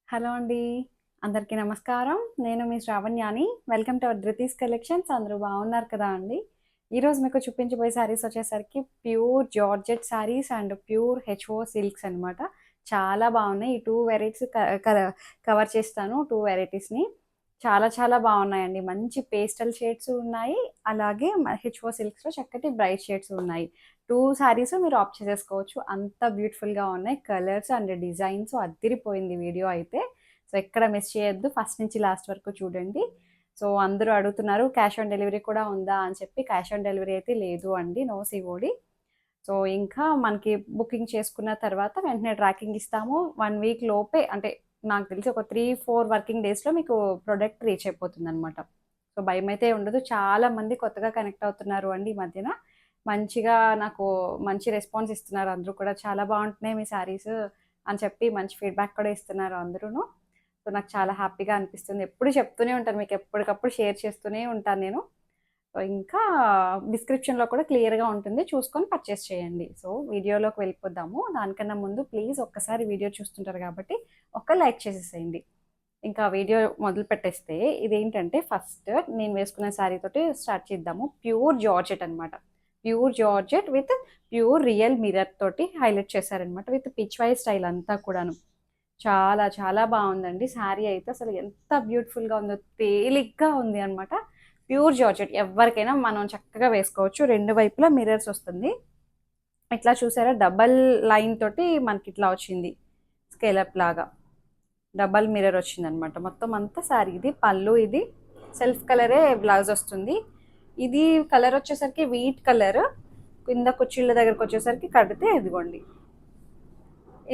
Hello అండి. అందరికీ నమస్కారం. నేను మీ శ్రావణ్యాని. Welcome to our Dhruti's collections. అందరూ బాగున్నారు కదా అండి. ఈరోజు మీకు చూపించబోయే శారీస్ వచ్చేసరికి pure georgette saris and pure హెచ్ఓ సిల్క్స్ అనమాట. చాలా బాగున్నాయి. ఈ 2 వెరైటీస్ కవర్ చేస్తాను. 2 వెరైటీస్‌ని. చాలా చాలా బాగున్నాయండి. మంచి పేస్టల్ షేడ్స్ ఉన్నాయి. అలాగే హెచ్ఓ సిల్క్స్‌లో చక్కటి బ్రైట్ షేడ్స్ ఉన్నాయి. 2 శారీస్ మీరు ఆప్ట్ చేసేసుకోవచ్చు. అంత బ్యూటిఫుల్‌గా ఉన్నాయి. కలర్స్ అండ్ డిజైన్స్ అద్దిరిపోయింది వీడియో అయితే. సో, ఎక్కడ మిస్ చేయొద్దు. ఫస్ట్ నుంచి లాస్ట్ వరకు చూడండి. సో, అందరూ అడుగుతున్నారు క్యాష్ ఆన్ డెలివరీ కూడా ఉందా అని చెప్పి. క్యాష్ ఆన్ డెలివరీ అయితే లేదు అండి. No COD. సో, ఇంకా మనకి బుకింగ్ చేసుకున్న తర్వాత వెంటనే ట్రాకింగ్ ఇస్తాము. 1 వీక్ లోపే అంటే నాకు తెలిసి ఒక 3, 4 వర్కింగ్ డేస్‌లో మీకు ప్రొడక్ట్ రీచ్ అయిపోతుందనమాట. సో, భయమైతే ఉండదు. చాలా మంది కొత్తగా కనెక్ట్ అవుతున్నారు అండి ఈ మధ్యన. మంచిగా నాకు మంచి రెస్పాన్స్ ఇస్తున్నారు అందరూ కూడా. చాలా బాగుంటున్నాయి మీ శారీస్ అని చెప్పి మంచి ఫీడ్‌బ్యాక్ కూడా ఇస్తున్నారు అందరూను. సో, నాకు చాలా హ్యాపీగా అనిపిస్తుంది. ఎప్పుడు చెప్తూనే ఉంటాను. మీకు ఎప్పటికప్పుడు షేర్ చేస్తూనే ఉంటాను నేను. సో, ఇంకా డిస్క్రిప్షన్‌లో కూడా క్లియర్‌గా ఉంటుంది. చూసుకొని పర్చేస్ చేయండి. సో, వీడియోలోకి వెళ్ళిపోదాము. దానికన్నా ముందు ప్లీజ్ ఒక్కసారి వీడియో చూస్తుంటారు కాబట్టి ఒక లైక్ చేసేసేయండి. ఇంకా వీడియో మొదలు పెట్టేస్తే ఇదేంటంటే ఫస్ట్ నేను వేసుకున్న శారీ తోటి స్టార్ట్ చేద్దాము. ప్యూర్ జార్జెట్ అనమాట. Pure georgette with pure real mirror తోటి హైలైట్ చేశారనమాట. విత్ పిచ్ వై స్టైల్ అంతా కూడాను. చాలా చాలా బాగుందండి. శారీ అయితే అసలు ఎంత బ్యూటిఫుల్‌గా ఉందో, తేలిగ్గా ఉంది అనమాట. ప్యూర్ జార్జెట్ ఎవరికైనా మనం చక్కగా వేసుకోవచ్చు. 2 వైపులా మిర్రర్స్ వస్తుంది. ఇట్లా చూసారా డబల్ లైన్ తోటి మనకి ఇట్లా వచ్చింది. స్కేలప్ లాగా. డబల్ మిర్రర్ వచ్చిందనమాట. మొత్తం అంతా శారీ ఇది పళ్ళు, ఇది సెల్ఫ్ కలరే బ్లౌజ్ వస్తుంది. ఇది కలర్ వచ్చేసరికి వీట్ కలర్. కింద కుచ్చిళ్ళ దగ్గరకు వచ్చేసరికి కడితే ఇదిగోండి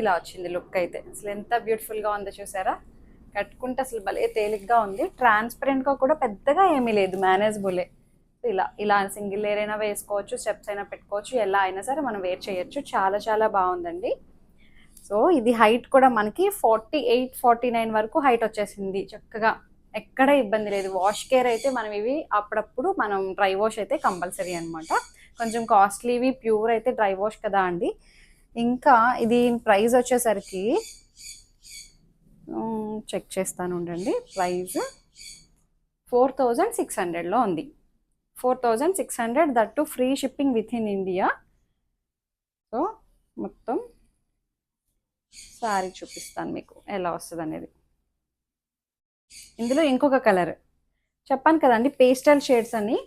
ఇలా వచ్చింది లుక్ అయితే. అసలు ఎంత బ్యూటిఫుల్గా ఉందో చూసారా. కట్టుకుంటే అసలు భలే తేలిగ్గా ఉంది. ట్రాన్స్పరెంట్గా కూడా పెద్దగా ఏమీ లేదు, మేనేజబులే. ఇలా ఇలా సింగిల్ లేయర్ అయినా వేసుకోవచ్చు, స్టెప్స్ అయినా పెట్టుకోవచ్చు, ఎలా అయినా సరే మనం వేర్ చేయొచ్చు. చాలా చాలా బాగుందండి. సో, ఇది హైట్ కూడా మనకి 48, 49 వరకు హైట్ వచ్చేసింది చక్కగా. ఎక్కడ ఇబ్బంది లేదు. వాష్ కేర్ అయితే మనం ఇవి అప్పుడప్పుడు మనం డ్రై వాష్ అయితే కంపల్సరీ అనమాట. కొంచెం కాస్ట్లీవి ప్యూర్ అయితే డ్రై వాష్ కదా అండి. ఇంకా ఇది ప్రైస్ వచ్చేసరికి చెక్ చేస్తాను ఉండండి. ప్రైస్ 4600లో ఉంది. 4600, that to free shipping with in India. So, మొత్తం శారీ చూపిస్తాను మీకు ఎలా వస్తుంది అనేది. ఇందులో ఇంకొక కలర్ చెప్పాను కదండి, పేస్టల్ షేడ్స్ అని.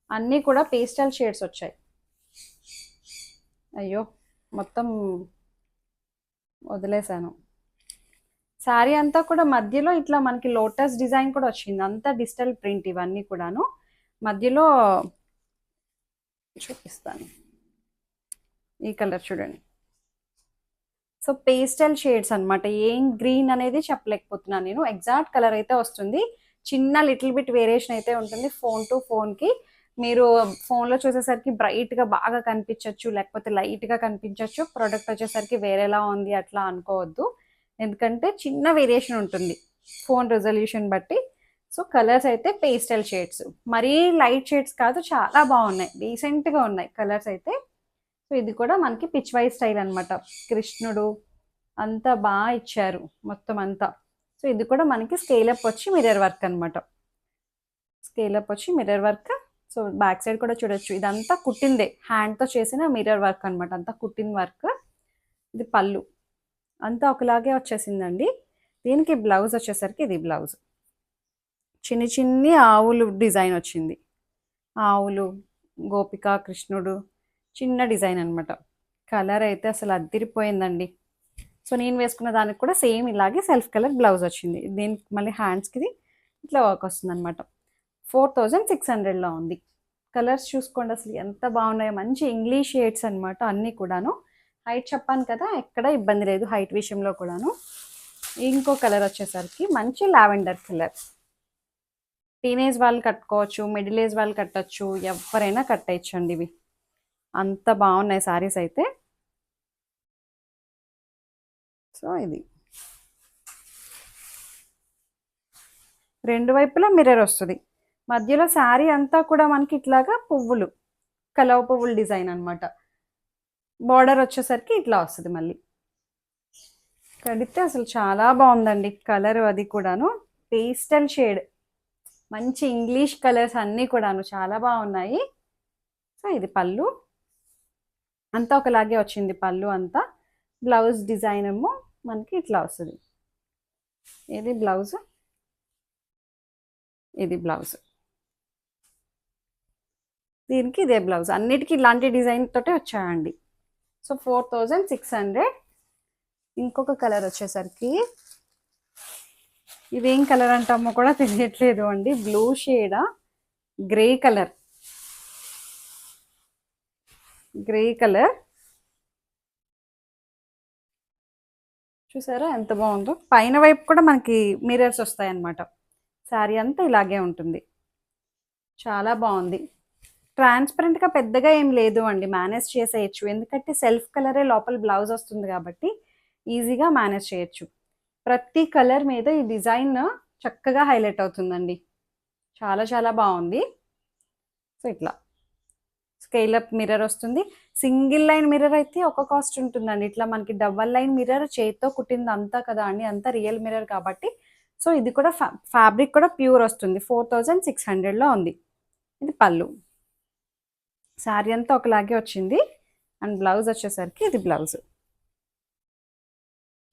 అన్నీ కూడా పేస్టల్ షేడ్స్ వచ్చాయి. అయ్యో, మొత్తం వదిలేశాను. శారీ అంతా కూడా మధ్యలో ఇట్లా మనకి లోటస్ డిజైన్ కూడా వచ్చింది. అంతా డిజిటల్ ప్రింట్ ఇవన్నీ కూడాను. మధ్యలో చూపిస్తాను. ఈ కలర్ చూడండి. సో, పేస్టల్ షేడ్స్ అనమాట. ఏం గ్రీన్ అనేది చెప్పలేకపోతున్నాను నేను. ఎగ్జాక్ట్ కలర్ అయితే వస్తుంది. చిన్న లిటిల్ బిట్ వేరియేషన్ అయితే ఉంటుంది ఫోన్ టు ఫోన్కి. మీరు ఫోన్లో చూసేసరికి బ్రైట్గా బాగా కనిపించవచ్చు, లేకపోతే లైట్గా కనిపించవచ్చు. ప్రోడక్ట్ వచ్చేసరికి వేరేలా ఉంది అట్లా అనుకోవద్దు. ఎందుకంటే చిన్న వేరియేషన్ ఉంటుంది ఫోన్ రెజల్యూషన్ బట్టి. సో, కలర్స్ అయితే పేస్టల్ షేడ్స్, మరీ లైట్ షేడ్స్ కాదు, చాలా బాగున్నాయి, డీసెంట్గా ఉన్నాయి కలర్స్ అయితే. సో, ఇది కూడా మనకి పిచ్ వై స్టైల్ అనమాట. కృష్ణుడు అంతా బాగా ఇచ్చారు మొత్తం అంతా. సో, ఇది కూడా మనకి స్కేలప్ వచ్చి మిర్రర్ వర్క్ అనమాట. స్కేలప్ వచ్చి mirror work. So, back side కూడా చూడొచ్చు. ఇదంతా కుట్టిందే, హ్యాండ్తో చేసిన మిర్రర్ వర్క్ అనమాట. అంతా కుట్టిన వర్క్. ఇది పళ్ళు అంతా ఒకలాగే వచ్చేసిందండి. దీనికి బ్లౌజ్ వచ్చేసరికి ఇది బ్లౌజ్. చిన్ని చిన్ని ఆవులు డిజైన్ వచ్చింది. ఆవులు, గోపిక, కృష్ణుడు, చిన్న డిజైన్ అనమాట. కలర్ అయితే అసలు అద్దిరిపోయిందండి. సో, నేను వేసుకున్న దానికి కూడా సేమ్ ఇలాగే సెల్ఫ్ కలర్ బ్లౌజ్ వచ్చింది. దీనికి మళ్ళీ హ్యాండ్స్కి ఇట్లా వర్క్ వస్తుంది అనమాట. 4600లో ఉంది. కలర్స్ చూసుకోండి అసలు ఎంత బాగున్నాయో. మంచి ఇంగ్లీష్ షేడ్స్ అనమాట అన్నీ కూడాను. హైట్ చెప్పాను కదా, ఎక్కడ ఇబ్బంది లేదు హైట్ విషయంలో కూడాను. ఇంకో కలర్ వచ్చేసరికి మంచి లావెండర్ కలర్. టీనేజ్ వాళ్ళు కట్టుకోవచ్చు, మిడిల్ ఏజ్ వాళ్ళు కట్టచ్చు, ఎవరైనా కట్టేయచ్చండి ఇవి. అంత బాగున్నాయి శారీస్ అయితే. సో, ఇది 2 వైపులా మిర్రర్ వస్తుంది. మధ్యలో శారీ అంతా కూడా మనకి ఇట్లాగా పువ్వులు, కలవ పువ్వులు డిజైన్ అనమాట. బార్డర్ వచ్చేసరికి ఇట్లా వస్తుంది మళ్ళీ. కడితే అసలు చాలా బాగుందండి కలర్, అది కూడాను పేస్టల్ షేడ్, మంచి ఇంగ్లీష్ కలర్స్ అన్నీ కూడాను చాలా బాగున్నాయి. సో ఇది పళ్ళు అంతా ఒకలాగే వచ్చింది, పళ్ళు అంతా. బ్లౌజ్ డిజైన్ ఏమో మనకి ఇట్లా వస్తుంది. ఇది బ్లౌజ్, ఇది బ్లౌజ్, దీనికి ఇదే బ్లౌజ్. అన్నిటికీ ఇలాంటి డిజైన్ తోటే వచ్చాయండి. సో 4600. ఇంకొక కలర్ వచ్చేసరికి ఇదేం కలర్ అంటామో కూడా తెలియట్లేదు అండి. బ్లూ షేడా, గ్రే కలర్, గ్రే కలర్. చూసారా ఎంత బాగుందో. పైన వైపు కూడా మనకి మిర్రర్స్ వస్తాయి అన్నమాట. శారీ అంతా ఇలాగే ఉంటుంది. చాలా బాగుంది. ట్రాన్స్పరెంట్గా పెద్దగా ఏం లేదు అండి, మేనేజ్ చేసేయచ్చు. ఎందుకంటే సెల్ఫ్ కలరే లోపల బ్లౌజ్ వస్తుంది కాబట్టి ఈజీగా మేనేజ్ చేయొచ్చు. ప్రతి కలర్ మీద ఈ డిజైన్ చక్కగా హైలైట్ అవుతుందండి. చాలా చాలా బాగుంది. సో ఇట్లా స్కేల్ అప్ మిర్రర్ వస్తుంది. సింగిల్ లైన్ మిర్రర్ అయితే ఒక కాస్ట్ ఉంటుందండి. ఇట్లా మనకి డబల్ లైన్ మిర్రర్ చేతితో కుట్టింది అంతా కదా అండి, అంతా రియల్ మిర్రర్ కాబట్టి. సో ఇది కూడా ఫ్యాబ్రిక్ కూడా ప్యూర్ వస్తుంది. 4600లో ఉంది. ఇది పళ్ళు. శారీ అంతా ఒకలాగే వచ్చింది. అండ్ బ్లౌజ్ వచ్చేసరికి ఇది బ్లౌజ్.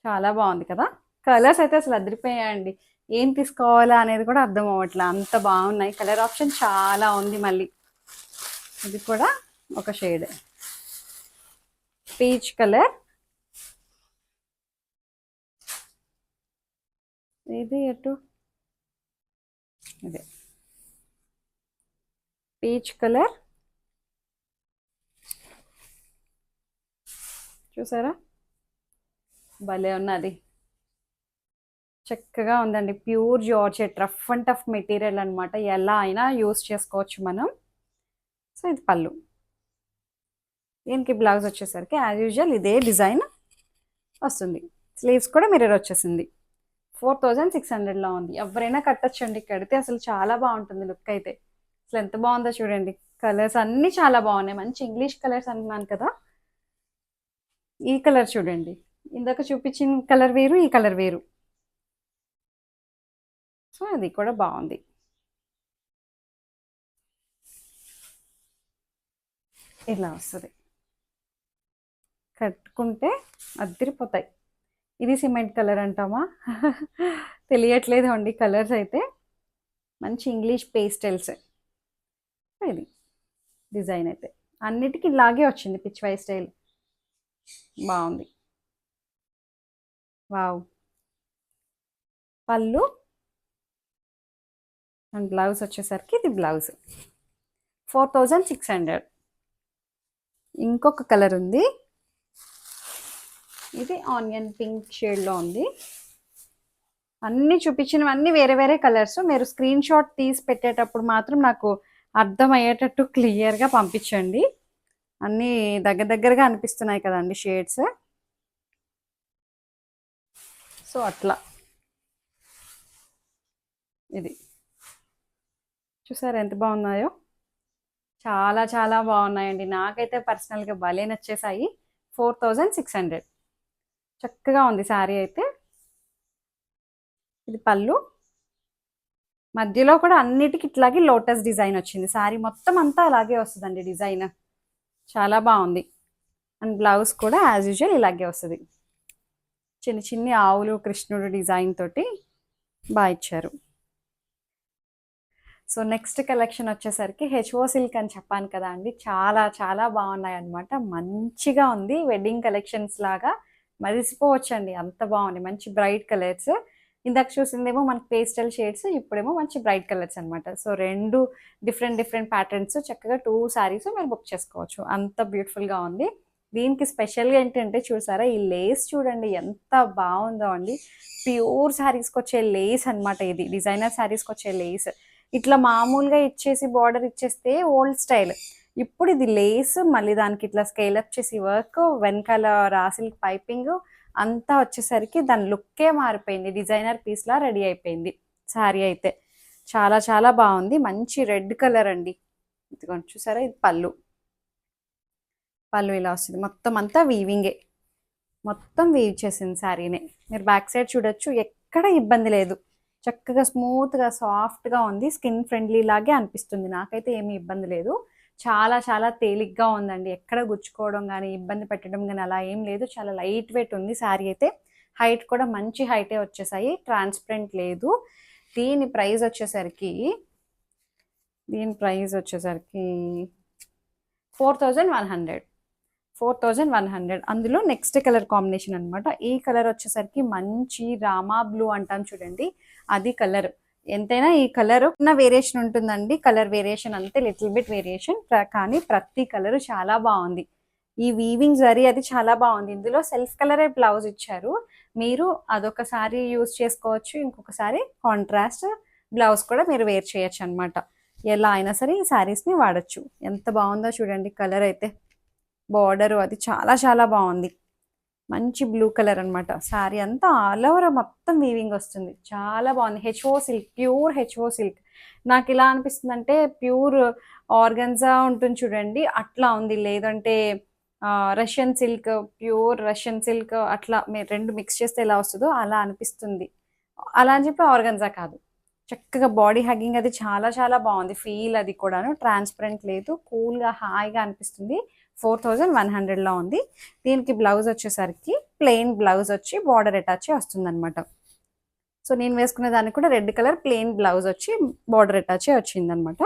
చాలా బాగుంది కదా. కలర్స్ అయితే అసలు అదిరిపోయాయండి. ఏం తీసుకోవాలా అనేది కూడా అర్థం అవ్వట్లే, అంత బాగున్నాయి. కలర్ ఆప్షన్ చాలా ఉంది. మళ్ళీ ఇది కూడా ఒక షేడ్ పీచ్ కలర్. ఇది ఎటు, ఇదే పీచ్ కలర్. చూసారా భలే ఉన్నది, చక్కగా ఉందండి. Pure georgette, rough and tough material అనమాట. ఎలా అయినా యూస్ చేసుకోవచ్చు మనం. సో ఇది పళ్ళు. దీనికి బ్లౌజ్ వచ్చేసరికి యాజ్ యూజువల్ ఇదే డిజైన్ వస్తుంది. స్లీవ్స్ కూడా మిర్రర్ వచ్చేసింది. 4600లో ఉంది. ఎవరైనా కట్టచ్చండి. కడితే అసలు చాలా బాగుంటుంది లుక్ అయితే. అసలు ఎంత బాగుందో చూడండి. కలర్స్ అన్నీ చాలా బాగున్నాయి. మంచి ఇంగ్లీష్ కలర్స్ అంటున్నాను కదా. ఈ కలర్ చూడండి, ఇందాక చూపించిన కలర్ వేరు, ఈ కలర్ వేరు. సో అది కూడా బాగుంది. ఇలా వస్తుంది, కట్టుకుంటే అద్దరిపోతాయి. ఇది సిమెంట్ కలర్ అంటామా తెలియట్లేదు అండి కలర్స్ అయితే. మంచి ఇంగ్లీష్ పేస్టల్స్. ఇది డిజైన్ అయితే అన్నిటికీ ఇలాగే వచ్చింది, పిచ్వై స్టైల్. బాగుంది. వావ్. పళ్ళు అండ్ బ్లౌజ్ వచ్చేసరికి ఇది బ్లౌజ్. 4600. ఇంకొక కలర్ ఉంది, ఇది ఆనియన్ పింక్ షేడ్లో ఉంది. అన్నీ చూపించినవన్నీ వేరే వేరే కలర్స్. మీరు స్క్రీన్ షాట్ తీసి పెట్టేటప్పుడు మాత్రం నాకు అర్థమయ్యేటట్టు క్లియర్గా పంపించండి. అన్నీ దగ్గర దగ్గరగా అనిపిస్తున్నాయి కదండి షేడ్స్. సో అట్లా ఇది చూసారా ఎంత బాగున్నాయో. చాలా చాలా బాగున్నాయండి. నాకైతే పర్సనల్గా భలే నచ్చేసాయి. 4600. చక్కగా ఉంది శారీ అయితే. ఇది పళ్ళు. మధ్యలో కూడా అన్నిటికి ఇట్లాగే లోటస్ డిజైన్ వచ్చింది. శారీ మొత్తం అంతా అలాగే వస్తుందండి డిజైన్. చాలా బాగుంది. అండ్ బ్లౌజ్ కూడా యాజ్ యూజువల్ ఇలాగే వస్తుంది. చిన్న చిన్ని ఆవులు, కృష్ణుడు డిజైన్ తోటి బాగా ఇచ్చారు. సో నెక్స్ట్ కలెక్షన్ వచ్చేసరికి హెచ్ఓ సిల్క్ అని చెప్పాను కదా అండి. చాలా చాలా బాగున్నాయి అనమాట. మంచిగా ఉంది. వెడ్డింగ్ కలెక్షన్స్ లాగా మరిసిపోవచ్చండి, అంత బాగుంది. మంచి బ్రైట్ కలర్స్. ఇందాక చూసిందేమో మనకి పేస్టల్ షేడ్స్, ఇప్పుడేమో మంచి బ్రైట్ కలర్స్ అనమాట. సో రెండు డిఫరెంట్ డిఫరెంట్ ప్యాటర్న్స్. చక్కగా 2 శారీస్ మీరు బుక్ చేసుకోవచ్చు. అంత బ్యూటిఫుల్గా ఉంది. దీనికి స్పెషల్గా ఏంటంటే చూసారా, ఈ లేస్ చూడండి ఎంత బాగుందో అండి. ప్యూర్ శారీస్కి వచ్చే లేస్ అనమాట. ఇది డిజైనర్ శారీస్కి వచ్చే లేస్. ఇట్లా మామూలుగా ఇచ్చేసి బార్డర్ ఇచ్చేస్తే ఓల్డ్ స్టైల్. ఇప్పుడు ఇది లేస్, మళ్ళీ దానికి ఇట్లా స్కేలప్ చేసి వర్క్, వెనకాల రాసిల్క్ పైపింగ్ అంతా వచ్చేసరికి దాని లుక్కే మారిపోయింది. డిజైనర్ పీస్లా రెడీ అయిపోయింది శారీ అయితే. చాలా చాలా బాగుంది. మంచి రెడ్ కలర్ అండి. ఇదిగోండి చూసారా, ఇది పళ్ళు. పళ్ళు ఇలా వస్తుంది. మొత్తం అంతా వీవింగే. మొత్తం వీవ్ చేసింది శారీని. మీరు బ్యాక్ సైడ్ చూడొచ్చు, ఎక్కడ ఇబ్బంది లేదు. చక్కగా స్మూత్గా సాఫ్ట్గా ఉంది. స్కిన్ ఫ్రెండ్లీ లాగే అనిపిస్తుంది. నాకైతే ఏమీ ఇబ్బంది లేదు. చాలా చాలా తేలిగ్గా ఉందండి. ఎక్కడ గుచ్చుకోవడం కానీ ఇబ్బంది పెట్టడం కానీ అలా ఏం లేదు. చాలా లైట్ వెయిట్ ఉంది శారీ అయితే. హైట్ కూడా మంచి హైటే వచ్చేసాయి. ట్రాన్స్పరెంట్ లేదు. దీని ప్రైస్ వచ్చేసరికి 4100. 4100. అందులో నెక్స్ట్ కలర్ కాంబినేషన్ అనమాట. ఈ కలర్ వచ్చేసరికి మంచి రామా బ్లూ అంటాం చూడండి, అది కలర్. ఎంతైనా ఈ కలర్ ఉన్న వేరియేషన్ ఉంటుందండి. కలర్ వేరియేషన్ అంతే, లిటిల్ బిట్ వేరియేషన్, కానీ ప్రతి కలర్ చాలా బాగుంది. ఈ వీవింగ్ జరీ అది చాలా బాగుంది. ఇందులో సెల్ఫ్ కలరే బ్లౌజ్ ఇచ్చారు. మీరు అదొకసారి యూజ్ చేసుకోవచ్చు, ఇంకొకసారి కాంట్రాస్ట్ బ్లౌజ్ కూడా మీరు వేర్ చేయొచ్చు అనమాట. ఎలా అయినా సరే ఈ శారీస్ని వాడచ్చు. ఎంత బాగుందో చూడండి కలర్ అయితే. బార్డర్ అది చాలా చాలా బాగుంది. మంచి బ్లూ కలర్ అనమాట. శారీ అంతా ఆల్ ఓవర్ మొత్తం వీవింగ్ వస్తుంది. చాలా బాగుంది. HO silk, pure HO silk. నాకు ఇలా అనిపిస్తుంది అంటే ప్యూర్ ఆర్గన్జా ఉంటుంది చూడండి, అట్లా ఉంది. లేదంటే Russian silk, pure Russian silk అట్లా మీరు రెండు మిక్స్ చేస్తే ఎలా వస్తుందో అలా అనిపిస్తుంది. అలా అని చెప్పి ఆర్గన్జా కాదు. చక్కగా బాడీ హగ్గింగ్ అది చాలా చాలా బాగుంది. ఫీల్ అది కూడాను ట్రాన్స్పరెంట్ లేదు, కూల్గా హాయిగా అనిపిస్తుంది. 4100లో ఉంది. దీనికి బ్లౌజ్ వచ్చేసరికి ప్లెయిన్ బ్లౌజ్ వచ్చి బార్డర్ అటాచ్ వస్తుంది అనమాట. సో నేను వేసుకునే దానికి కూడా రెడ్ కలర్ ప్లెయిన్ బ్లౌజ్ వచ్చి బార్డర్ అటాచ్ వచ్చింది అనమాట.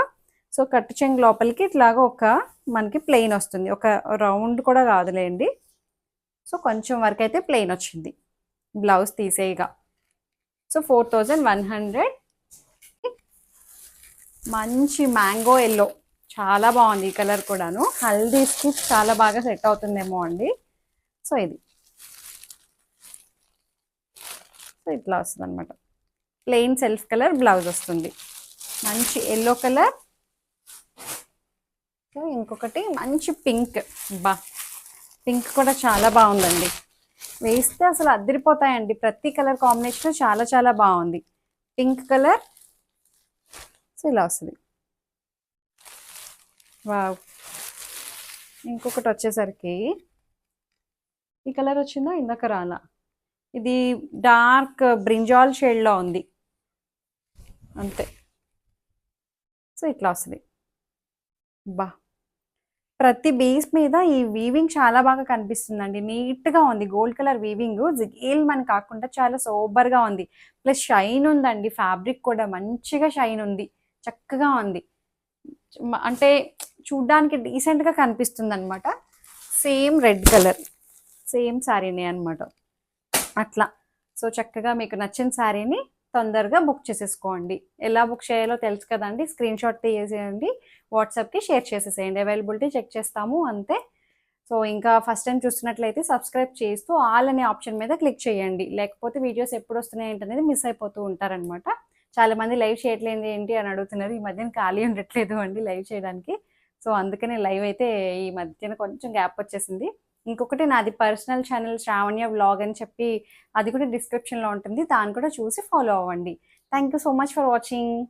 సో కట్టు చెంగు లోపలికి ఇట్లాగా ఒక మనకి ప్లెయిన్ వస్తుంది. ఒక రౌండ్ కూడా కాదులేండి. సో కొంచెం వరకు అయితే ప్లెయిన్ వచ్చింది బ్లౌజ్ తీసేయగా. సో 4100. మంచి మ్యాంగో ఎల్లో, చాలా బాగుంది ఈ కలర్ కూడాను. హల్దీస్కి చాలా బాగా సెట్ అవుతుందేమో అండి. సో ఇది సో ఇట్లా వస్తుంది అనమాట. ప్లెయిన్ సెల్ఫ్ కలర్ బ్లౌజ్ వస్తుంది. మంచి ఎల్లో కలర్. సో ఇంకొకటి మంచి పింక్. పింక్ కూడా చాలా బాగుందండి. వేస్తే అసలు అదిరిపోతాయండి. ప్రతి కలర్ కాంబినేషన్ చాలా చాలా బాగుంది. Pink colour. సో ఇలా వస్తుంది. వావ్. ఇంకొకటి వచ్చేసరికి ఈ కలర్ వచ్చిందా, ఇందాక రాలా. ఇది డార్క్ బ్రింజాల్ షేడ్లో ఉంది అంతే. సో ఇట్లా వస్తుంది. ప్రతి బేస్ మీద ఈ వీవింగ్ చాలా బాగా కనిపిస్తుందండి. నీట్గా ఉంది. గోల్డ్ కలర్ వీవింగ్ జిగేల్ అని కాకుండా చాలా సోబర్గా ఉంది. ప్లస్ షైన్ ఉందండి. ఫ్యాబ్రిక్ కూడా మంచిగా షైన్ ఉంది. చక్కగా ఉంది. అంటే చూడ్డానికి డీసెంట్గా కనిపిస్తుంది అనమాట. సేమ్ రెడ్ కలర్, సేమ్ శారీనే అనమాట అట్లా. సో చక్కగా మీకు నచ్చిన శారీని తొందరగా బుక్ చేసేసుకోండి. ఎలా బుక్ చేయాలో తెలుసు కదండి. స్క్రీన్ షాట్ తీసేయండి, వాట్సాప్కి షేర్ చేసేసేయండి. అవైలబిలిటీ చెక్ చేస్తాము అంతే. సో ఇంకా ఫస్ట్ టైం చూస్తున్నట్లయితే సబ్స్క్రైబ్ చేస్తూ ఆల్ అనే ఆప్షన్ మీద క్లిక్ చేయండి. లేకపోతే వీడియోస్ ఎప్పుడు వస్తున్నాయి ఏంటనేది మిస్ అయిపోతూ ఉంటారనమాట. చాలామంది లైవ్ చేయట్లేదు ఏంటి అని అడుగుతున్నారు. ఈ మధ్యన ఖాళీ ఉండట్లేదు అండి లైవ్ చేయడానికి. సో అందుకనే లైవ్ అయితే ఈ మధ్యన కొంచెం గ్యాప్ వచ్చేసింది. ఇంకొకటి నాది పర్సనల్ ఛానల్ శ్రావణ్య వ్లాగ్ అని చెప్పి, అది కూడా డిస్క్రిప్షన్లో ఉంటుంది. దాన్ని కూడా చూసి ఫాలో అవ్వండి. Thank you so much for watching.